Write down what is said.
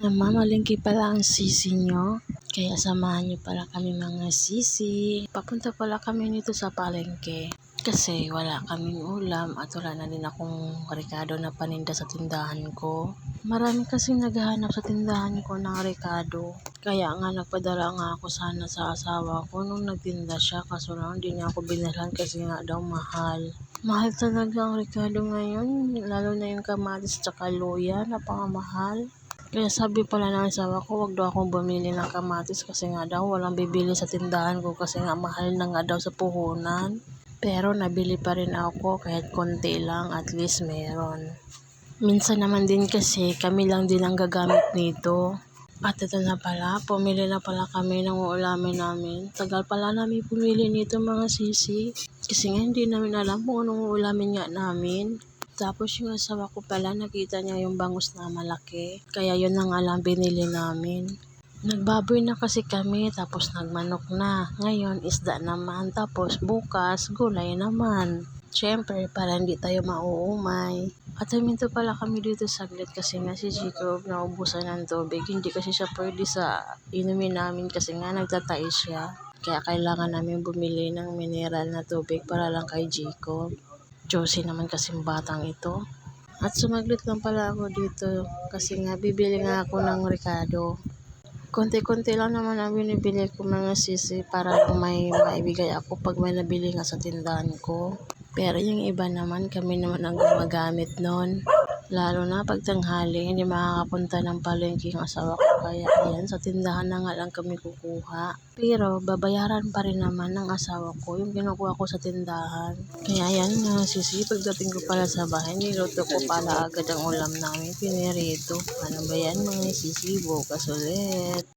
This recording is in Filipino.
Namamalengke pala ang sisi niyo, kaya samahan niyo pala kami mga sisi. Papunta pala kami nito sa palengke kasi wala kaming ulam at wala na din akong rekado na paninda sa tindahan ko. Marami kasing naghahanap sa tindahan ko ng rekado. Kaya nga nagpadala nga ako sana sa asawa ko nung nagtinda siya, kaso lang hindi niya ako binalhan kasi nga daw mahal. Mahal talaga ang rekado ngayon, lalo na yung kamatis tsaka luya, napakamahal. Kaya sabi pala ng asawa ko, wag daw akong bumili ng kamatis kasi nga daw walang bibili sa tindahan ko kasi nga mahal na nga daw sa puhunan. Pero nabili pa rin ako kahit konti lang, at least meron. Minsan naman din kasi kami lang din ang gagamit nito. At ito na pala, pumili na pala kami ng uulamin namin. Tagal pala namin pumili nito mga sisi. Kasi nga hindi namin alam kung anong uulamin nga namin. Tapos yung asawa ko pala, nakita niya yung bangus na malaki. Kaya yun na nga lang binili namin. Nagbaboy na kasi kami, tapos nagmanok na. Ngayon, isda naman. Tapos bukas, gulay naman. Siyempre, para hindi tayo mauumay. At huminto pala kami dito saglit kasi nga si Jacob naubusan ng tubig. Hindi kasi siya pwede sa inumin namin kasi nga nagtatai siya. Kaya kailangan namin bumili ng mineral na tubig para lang kay Jacob. Josie naman kasing batang ito. At sumaglit lang pala ako dito kasi nga bibili nga ako ng rekado. Konti-konti lang naman ang binibili ko mga sisi para may maibigay ako pag may nabili nga sa tindahan ko. Pero yung iba naman, kami naman ang gumagamit nun. Lalo na pag tanghali, hindi makakapunta ng palengke ang asawa ko. Kaya ayan, sa tindahan na nga lang kami kukuha. Pero babayaran pa rin naman ng asawa ko yung kinukuha ko sa tindahan. Kaya ayan nga sisi, pagdating ko pala sa bahay, niluto ko pala agad ang ulam namin, pinirito. Ano ba yan mga sisi, bukas ulit.